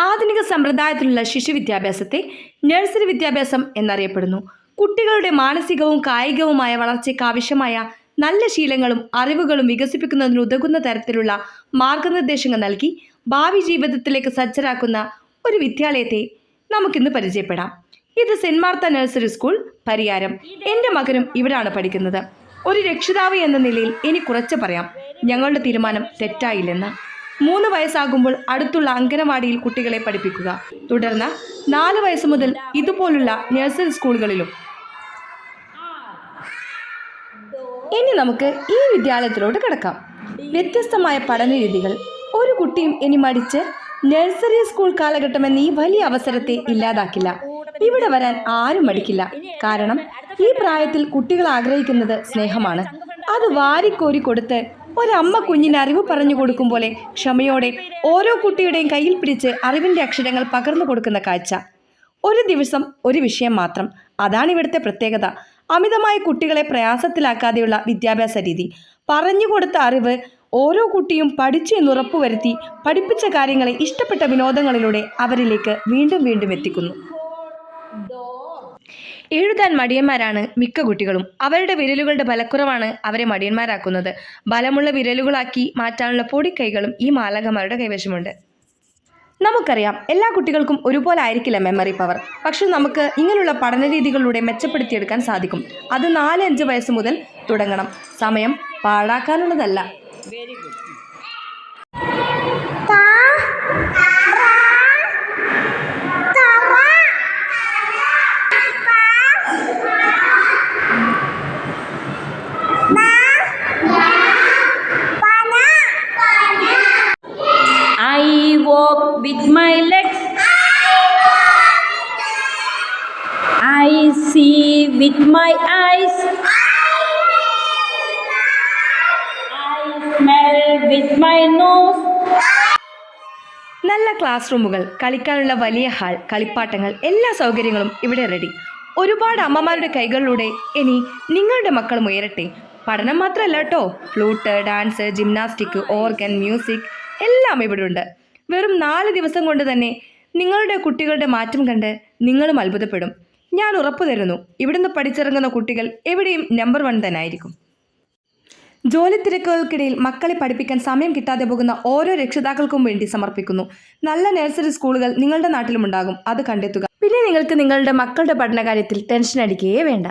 ആധുനിക സമ്പ്രദായത്തിലുള്ള ശിശുവിദ്യാഭ്യാസത്തെ നഴ്സറി വിദ്യാഭ്യാസം എന്നറിയപ്പെടുന്നു. കുട്ടികളുടെ മാനസികവും കായികവുമായ വളർച്ചയ്ക്ക് ആവശ്യമായ നല്ല ശീലങ്ങളും അറിവുകളും വികസിപ്പിക്കുന്നതിന് ഉതകുന്ന തരത്തിലുള്ള മാർഗനിർദ്ദേശങ്ങൾ നൽകി ഭാവി ജീവിതത്തിലേക്ക് സജ്ജരാക്കുന്ന ഒരു വിദ്യാലയത്തെ നമുക്കിന്ന് പരിചയപ്പെടാം. ഇത് saint Martha nursery school, Pariyaram. എൻ്റെ മകനും ഇവിടാണ് പഠിക്കുന്നത്. ഒരു രക്ഷിതാവ് എന്ന നിലയിൽ എനിക്ക് കുറച്ച് പറയാം. ഞങ്ങളുടെ തീരുമാനം തെറ്റായില്ലെന്ന്. 3 വയസ്സാകുമ്പോൾ അടുത്തുള്ള അംഗനവാടിയിൽ കുട്ടികളെ പഠിപ്പിക്കുക. തുടർന്ന് 4 വയസ്സ് മുതൽ ഇതുപോലുള്ള നഴ്സറി സ്കൂളുകളിലും. ഇനി നമുക്ക് ഈ വിദ്യാലയത്തിലോട്ട് കിടക്കാം. വ്യത്യസ്തമായ പഠന രീതികൾ. ഒരു കുട്ടിയും ഇനി മടിച്ച് നഴ്സറി സ്കൂൾ കാലഘട്ടം എന്ന ഈ വലിയ അവസരത്തെ ഇല്ലാതാക്കില്ല. ഇവിടെ വരാൻ ആരും മടിക്കില്ല. കാരണം ഈ പ്രായത്തിൽ കുട്ടികൾ ആഗ്രഹിക്കുന്നത് സ്നേഹമാണ്. അത് വാരിക്കോരി കൊടുത്ത് ഒരമ്മ കുഞ്ഞിന് അറിവ് പറഞ്ഞു കൊടുക്കും പോലെ ക്ഷമയോടെ ഓരോ കുട്ടിയുടെയും കയ്യിൽ പിടിച്ച് അറിവിൻ്റെ അക്ഷരങ്ങൾ പകർന്നു കൊടുക്കുന്ന കാഴ്ച. ഒരു ദിവസം ഒരു വിഷയം മാത്രം. അതാണ് ഇവിടുത്തെ പ്രത്യേകത. അമിതമായ കുട്ടികളെ പ്രയാസത്തിലാക്കാതെയുള്ള വിദ്യാഭ്യാസ രീതി. പറഞ്ഞു കൊടുത്ത അറിവ് ഓരോ കുട്ടിയും പഠിച്ചു എന്നുറപ്പുവരുത്തി പഠിപ്പിച്ച കാര്യങ്ങളെ ഇഷ്ടപ്പെട്ട വിനോദങ്ങളിലൂടെ അവരിലേക്ക് വീണ്ടും വീണ്ടും എത്തിക്കുന്നു. എഴുതാൻ മടിയന്മാരാണ് മിക്ക കുട്ടികളും. അവരുടെ വിരലുകളുടെ ബലക്കുറവാണ് അവരെ മടിയന്മാരാക്കുന്നത്. ബലമുള്ള വിരലുകളാക്കി മാറ്റാനുള്ള പൊടിക്കൈകളും ഈ മാലാഖമാരുടെ കൈവശമുണ്ട്. നമുക്കറിയാം, എല്ലാ കുട്ടികൾക്കും ഒരുപോലെ ആയിരിക്കില്ല മെമ്മറി പവർ. പക്ഷെ നമുക്ക് ഇങ്ങനെയുള്ള പഠന രീതികളിലൂടെ മെച്ചപ്പെടുത്തിയെടുക്കാൻ സാധിക്കും. അത് 4-5 വയസ്സ് മുതൽ തുടങ്ങണം. സമയം പാഴാക്കാനുള്ളതല്ല. I walk with my legs. I see with my eyes. I smell with my nose. നല്ല ക്ലാസ് റൂമുകൾ, കളിക്കാനുള്ള വലിയ ഹാൾ, കളിപ്പാട്ടങ്ങൾ, എല്ലാ സൗകര്യങ്ങളും ഇവിടെ റെഡി. ഒരുപാട് അമ്മമാരുടെ കൈകളിലൂടെ ഇനി നിങ്ങളുടെ മക്കളും ഉയരട്ടെ. പഠനം മാത്രമല്ല കേട്ടോ, flute, dance, gymnastic, organ, music എല്ലാം ഇവിടെ ഉണ്ട്. വെറും 4 ദിവസം കൊണ്ട് തന്നെ നിങ്ങളുടെ കുട്ടികളുടെ മാറ്റം കണ്ട് നിങ്ങളും അത്ഭുതപ്പെടും. ഞാൻ ഉറപ്പു തരുന്നു, ഇവിടുന്ന് പഠിച്ചിറങ്ങുന്ന കുട്ടികൾ എവിടെയും നമ്പർ 1 തന്നെ ആയിരിക്കും. ജോലി തിരക്കുകൾക്കിടയിൽ മക്കളെ പഠിപ്പിക്കാൻ സമയം കിട്ടാതെ പോകുന്ന ഓരോ രക്ഷിതാക്കൾക്കും വേണ്ടി സമർപ്പിക്കുന്നു. നല്ല നഴ്സറി സ്കൂളുകൾ നിങ്ങളുടെ നാട്ടിലും ഉണ്ടാകും. അത് കണ്ടെത്തുക. പിന്നെ നിങ്ങൾക്ക് നിങ്ങളുടെ മക്കളുടെ പഠനകാര്യത്തിൽ ടെൻഷൻ അടിക്കുകയേ വേണ്ട.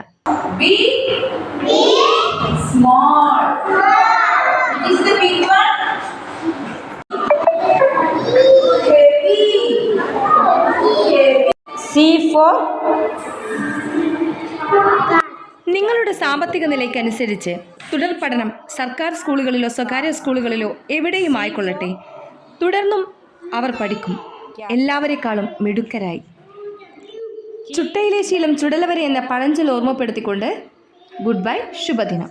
നിങ്ങളുടെ സാമ്പത്തിക നിലയ്ക്കനുസരിച്ച് തുടർ പഠനം സർക്കാർ സ്കൂളുകളിലോ സ്വകാര്യ സ്കൂളുകളിലോ എവിടെയും ആയിക്കൊള്ളട്ടെ, തുടർന്നും അവർ പഠിക്കും, എല്ലാവരെക്കാളും മിടുക്കരായി. ചുട്ടയിലെ ശീലം ചുടലവരെ എന്ന പഴഞ്ചൊല്ല് ഓർമ്മപ്പെടുത്തിക്കൊണ്ട് ഗുഡ് ബൈ, ശുഭദിനം.